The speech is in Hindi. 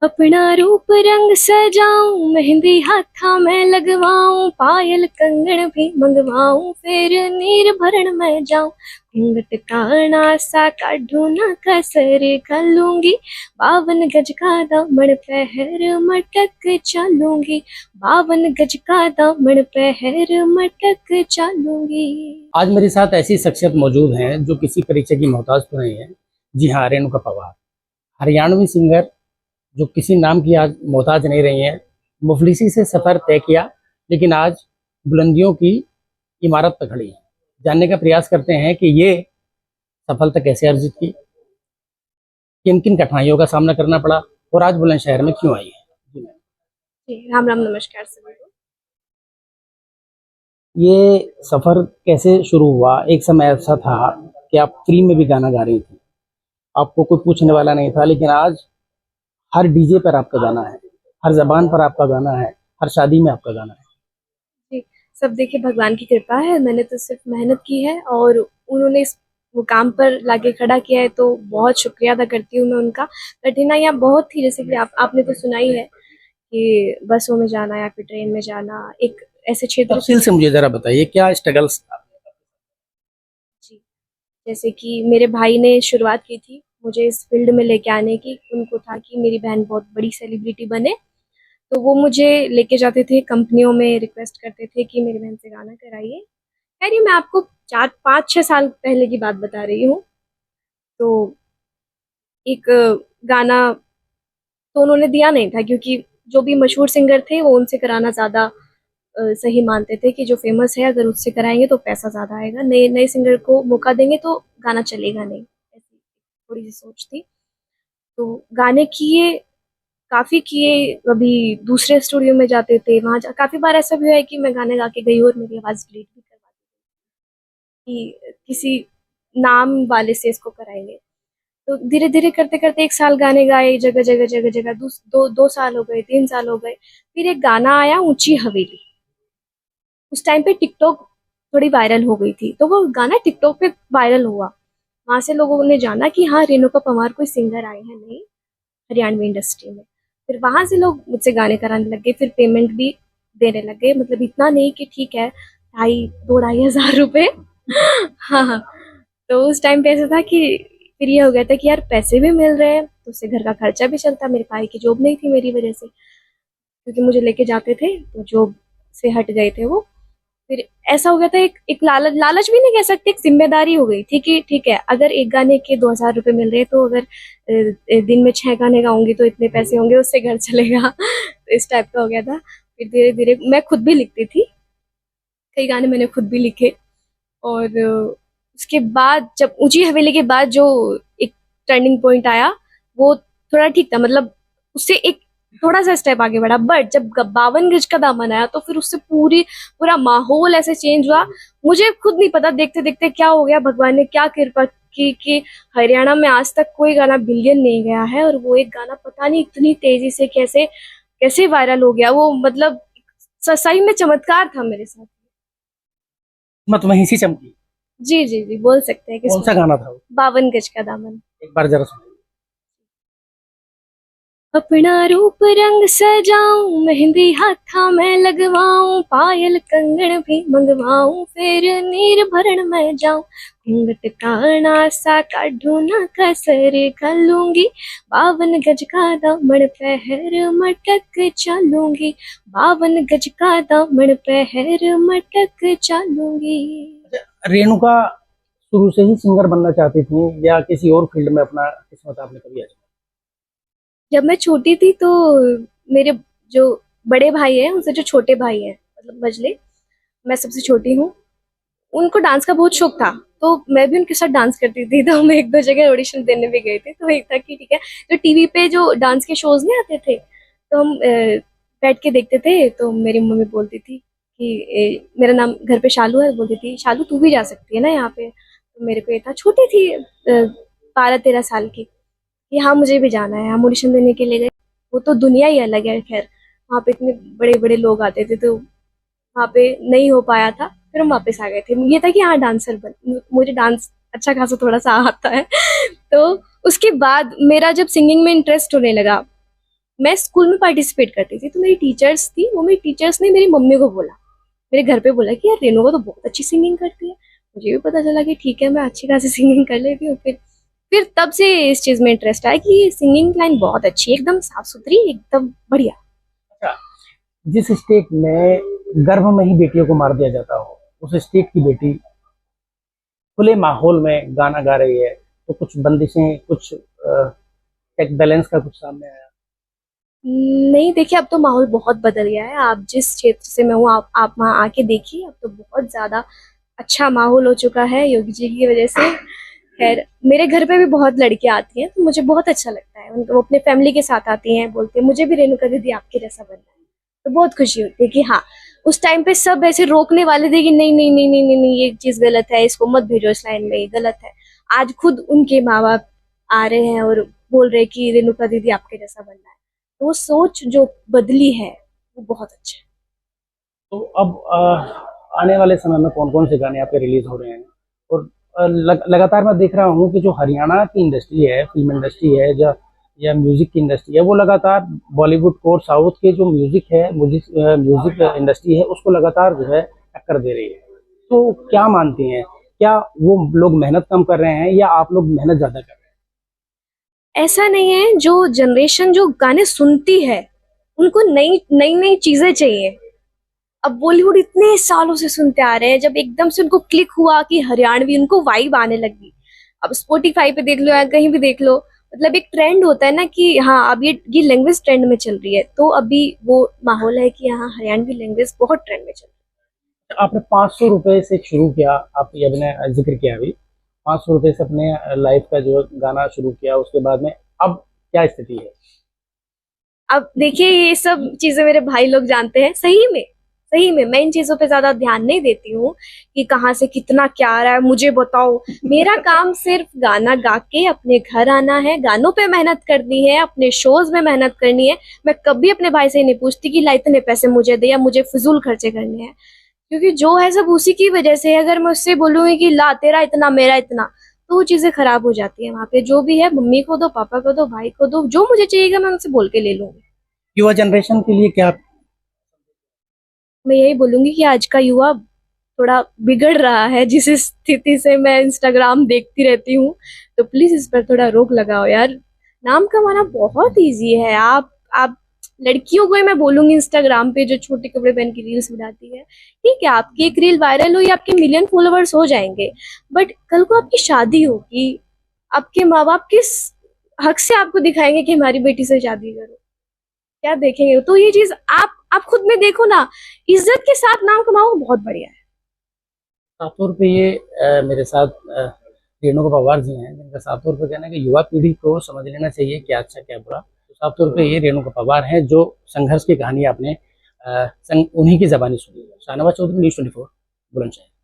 अपना रूप रंग सजाऊं, मेहंदी हाथा में लगवाऊं, पायल कंगन भी मंगवाऊं, फिर नीर भरण में जाऊं। घूंघट काना सा काढूं ना कसर खलूंगी, 52 गज का दामन पहर मटक चालूंगी, 52 गज का दामन पहर मटक चालूंगी। आज मेरे साथ ऐसी शख्सियत मौजूद हैं जो किसी परिचय की मोहताज तो नहीं है। जी हाँ, रेणुका पवार, हरियाणवी सिंगर जो किसी नाम की आज मोहताज नहीं रही हैं। मुफलिसी से सफ़र तय किया, लेकिन आज बुलंदियों की इमारत पर खड़ी हैं। जानने का प्रयास करते हैं कि ये सफलता कैसे अर्जित की, किन किन कठिनाइयों का सामना करना पड़ा और आज बुलंदशहर में क्यों आई है। जी मैम, जी, राम राम, नमस्कार सभी को। ये सफ़र कैसे शुरू हुआ? एक समय ऐसा था कि आप फ्री में भी गाना गा रही थी, आपको कोई पूछने वाला नहीं था, लेकिन आज हर डीजे पर आपका गाना है, हर जबान पर आपका गाना है, हर शादी में आपका गाना है। जी, सब देखिए भगवान की कृपा है। मैंने तो सिर्फ मेहनत की है और उन्होंने इस वो काम पर लाके खड़ा किया है, तो बहुत शुक्रिया अदा करती हूँ मैं उनका। कठिनाइयाँ बहुत थी, जैसे कि आपने तो सुना ही है कि बसों में जाना या फिर ट्रेन में जाना, एक ऐसे क्षेत्र तफसील से मुझे जरा बताइए क्या स्ट्रगल्स था। जी, जैसे कि मेरे भाई ने शुरुआत की थी मुझे इस फील्ड में लेके आने की। उनको था कि मेरी बहन बहुत बड़ी सेलिब्रिटी बने, तो वो मुझे लेके जाते थे कंपनियों में, रिक्वेस्ट करते थे कि मेरी बहन से गाना कराइए। खैर ये मैं आपको 4 5 6 साल पहले की बात बता रही हूँ। तो एक गाना तो उन्होंने दिया नहीं था, क्योंकि जो भी मशहूर सिंगर थे वो उनसे कराना ज़्यादा सही मानते थे कि जो फेमस है अगर उससे कराएंगे तो पैसा ज़्यादा आएगा, नए नए सिंगर को मौका देंगे तो गाना चलेगा नहीं, ऐसी थोड़ी सी सोच थी। तो गाने किए, काफ़ी किए, कभी दूसरे स्टूडियो में जाते थे, वहाँ काफ़ी बार ऐसा भी हुआ है कि मैं गाने गा के गई और मेरी आवाज़ डिलीट भी करवा दी कि किसी नाम वाले से इसको कराएंगे। तो धीरे धीरे करते करते 1 साल गाने गाए, जगह जगह जगह जगह, 2 साल हो गए, 3 साल हो गए। फिर एक गाना आया, ऊंची हवेली। उस टाइम पे टिकटॉक थोड़ी वायरल हो गई थी, तो वो गाना टिकटॉक पे वायरल हुआ। वहां से लोगों ने जाना कि हाँ, रेणुका पवार कोई सिंगर आए हैं नई हरियाणवी इंडस्ट्री में। फिर वहां से लोग मुझसे गाने कराने लग गए, फिर पेमेंट भी देने लग गए, मतलब इतना नहीं कि ठीक है 2,500 2,500 रुपए। हाँ हाँ। तो उस टाइम पे ऐसा था कि फिर ये हो गया था कि यार पैसे भी मिल रहे हैं तो उससे घर का खर्चा भी चलता। मेरे भाई की जॉब नहीं थी मेरी वजह से, क्योंकि मुझे लेके जाते थे तो जॉब से हट गए थे वो। फिर ऐसा हो गया था, एक एक लालच, लालच भी नहीं कह सकते, एक जिम्मेदारी हो गई थी कि ठीक है अगर एक गाने के 2,000 रुपए मिल रहे हैं तो अगर दिन में 6 गाने गाऊंगी तो इतने पैसे होंगे, उससे घर चलेगा। तो इस टाइप का हो गया था। फिर धीरे धीरे मैं खुद भी लिखती थी, कई गाने मैंने खुद भी लिखे। और उसके बाद जब ऊंची हवेली के बाद जो एक टर्निंग पॉइंट आया, वो थोड़ा ठीक था, मतलब उससे एक थोड़ा सा स्टेप आगे बढ़ा। बट जब 52 गज का दामन आया तो फिर उससे पूरा माहौल ऐसे चेंज हुआ। मुझे खुद नहीं पता देखते देखते क्या हो गया, भगवान ने क्या कृपा की कि हरियाणा में आज तक कोई गाना बिलियन नहीं गया है, और वो एक गाना पता नहीं इतनी तेजी से कैसे कैसे वायरल हो गया। वो मतलब सही में चमत्कार था मेरे साथ। मत वहीं से चमकी। जी जी जी, बोल सकते हैं कौन किस। सा गाना था वो? 52 गज का दामन। एक बार जरा सुनिए। अपना रूप रंग सजाऊं, मेहंदी हाथा में लगवाऊं, पायल कंगन भी मंगवाऊं, फिर नीर भरण में जाऊं। घूंघट काना सा काढूं ना कसर खलूंगी, 52 गज का दामन पहर मटक चालूंगी, 52 गज का दामन पहर मटक चालूंगी। रेणुका शुरू से ही सिंगर बनना चाहती थी या किसी और फील्ड में अपना किस्मत आपने कभी आजमाया? जब मैं छोटी थी तो मेरे जो बड़े भाई हैं, उनसे जो छोटे भाई हैं, मतलब मझले, मैं सबसे छोटी हूँ, उनको डांस का बहुत शौक था। तो मैं भी उनके साथ डांस करती थी। तो हम 1 2 जगह ऑडिशन देने भी गए थे। तो एक था कि ठीक है, जो टीवी पे जो डांस के शोज नहीं आते थे, तो हम बैठ के देखते थे। तो मेरी मम्मी बोलती थी कि मेरा नाम घर पे शालू है, बोलती थी शालू तू भी जा सकती है ना यहाँ पे। तो मेरे को ये था, छोटी थी 12 13 साल की, कि हाँ मुझे भी जाना है। हम ऑडिशन देने के लिए गए। वो तो दुनिया ही अलग है। खैर वहाँ पे इतने बड़े बड़े लोग आते थे, तो वहाँ पे नहीं हो पाया था। फिर हम वापस आ गए थे। ये था कि हाँ डांसर बन, मुझे डांस अच्छा खासा थोड़ा सा आता है। तो उसके बाद मेरा जब सिंगिंग में इंटरेस्ट होने लगा, मैं स्कूल में पार्टिसिपेट करती थी, तो मेरी टीचर्स थी, वो मेरी टीचर्स ने मेरी मम्मी को बोला, मेरे घर पे बोला कि यार रेणुका तो बहुत अच्छी सिंगिंग करती है। मुझे भी पता चला कि ठीक है, मैं अच्छी खासी सिंगिंग कर लेती हूँ। फिर तब से इस चीज में इंटरेस्ट आया कि सिंगिंग लाइन बहुत अच्छी है, एकदम साफ सुथरी, एकदम बढ़िया। अच्छा, जिस स्टेट में गर्भ में ही बेटियों को मार दिया जाता हो, उस स्टेट की बेटी खुले माहौल में गाना गा रही है, तो कुछ बंदिशें, कुछ चेक बैलेंस का कुछ सामने आया? नहीं, देखिए अब तो माहौल बहुत बदल गया है। आप जिस क्षेत्र से मैं हूँ, आप वहाँ आके देखिए, अब तो बहुत ज्यादा अच्छा माहौल हो चुका है योगी जी की वजह से। खैर, मेरे घर पे भी बहुत लड़कियां आती हैं, तो मुझे बहुत अच्छा लगता है। वो अपने फैमिली के साथ आती हैं, बोलती हैं मुझे भी रेणुका दीदी आपके जैसा बनना है। तो बहुत खुशी होती है कि हाँ, उस टाइम पे सब ऐसे रोकने वाले थे कि नहीं नहीं नहीं नहीं नहीं नहीं, ये चीज गलत है, इसको मत भेजो इस लाइन में, ये गलत है। आज खुद उनके माँ बाप आ रहे हैं और बोल रहे हैं कि रेणुका दीदी आपके जैसा बनना है। तो वो सोच जो बदली है, वो बहुत अच्छा है। तो अब आने वाले समय में कौन कौन से गाने आपके रिलीज हो रहे हैं? और लगातार मैं देख रहा हूँ कि जो हरियाणा की इंडस्ट्री है, फिल्म इंडस्ट्री है, या म्यूजिक की इंडस्ट्री है, वो लगातार बॉलीवुड को और साउथ के जो म्यूजिक है, म्यूजिक इंडस्ट्री है, उसको लगातार जो है टक्कर दे रही है। तो क्या मानती हैं, क्या वो लोग मेहनत कम कर रहे हैं या आप लोग मेहनत ज्यादा कर रहे ऐसा नहीं है, जो जनरेशन जो गाने सुनती है, उनको नई नई नई चीजें चाहिए। अब बॉलीवुड इतने सालों से सुनते आ रहे हैं, जब एकदम से उनको क्लिक हुआ कि हरियाणवी, उनको वाइब आने लगी। अब स्पॉटिफाई पे देख लो या कहीं भी देख लो, मतलब एक ट्रेंड होता है ना कि हाँ अब ये लैंग्वेज ट्रेंड में चल रही है, तो अभी वो माहौल है कि हाँ हरियाणवी लैंग्वेज बहुत ट्रेंड में चल रही हैं? आपने 500 रुपए से शुरू किया, आप ये अपने जिक्र किया अभी, 500 रुपए से अपने लाइफ का जो गाना शुरू किया, उसके बाद में अब क्या स्थिति है? है। अब देखिए, ये सब चीजें मेरे भाई लोग जानते हैं। सही में मैं इन चीजों पे ज्यादा ध्यान नहीं देती हूँ कि कहाँ से कितना क्या आ रहा है, मुझे बताओ। मेरा काम सिर्फ गाना गा के अपने घर आना है, गानों पे मेहनत करनी है, अपने शोज में मेहनत करनी है। मैं कभी अपने भाई से नहीं पूछती कि ला इतने पैसे मुझे दे या मुझे फिजूल खर्चे करने हैं, क्योंकि जो है सब उसी की वजह से है। अगर मैं उससे बोलूंगी कि ला तेरा इतना मेरा इतना, तो वो चीजें खराब हो जाती है। वहां पे जो भी है, मम्मी को दो, पापा को दो, भाई को दो, जो मुझे चाहिएगा मैं उनसे बोल के ले लूंगी। युवा जनरेशन के लिए क्या? मैं यही बोलूंगी कि आज का युवा थोड़ा बिगड़ रहा है, जिस स्थिति से मैं इंस्टाग्राम देखती रहती हूँ, तो प्लीज इस पर थोड़ा रोक लगाओ यार। नाम कमाना बहुत इजी है। आप लड़कियों को ही मैं बोलूंगी, इंस्टाग्राम पे जो छोटे कपड़े पहन के रील्स बनाती है, ठीक है, आपकी एक रील वायरल हुई, आपके मिलियन फॉलोवर्स हो जाएंगे, बट कल को आपकी शादी होगी, आपके माँ बाप किस हक से आपको दिखाएंगे कि हमारी बेटी से शादी करो? क्या देखेंगे? तो ये चीज आप खुद में देखो ना, इज्जत के साथ नाम कमाओ, बहुत बढ़िया है। साफ तौर पे ये मेरे साथ रेणुका पवार जी हैं, जिनका साफ तौर पे कहना है कि युवा पीढ़ी को समझ लेना चाहिए क्या अच्छा क्या बुरा। तो साफ तौर पे ये रेणुका पवार हैं, जो संघर्ष की कहानी आपने उन्हीं की जबानी सुनी। शाहनवाज चौधरी, न्यूज़ 24, बुलंदशहर।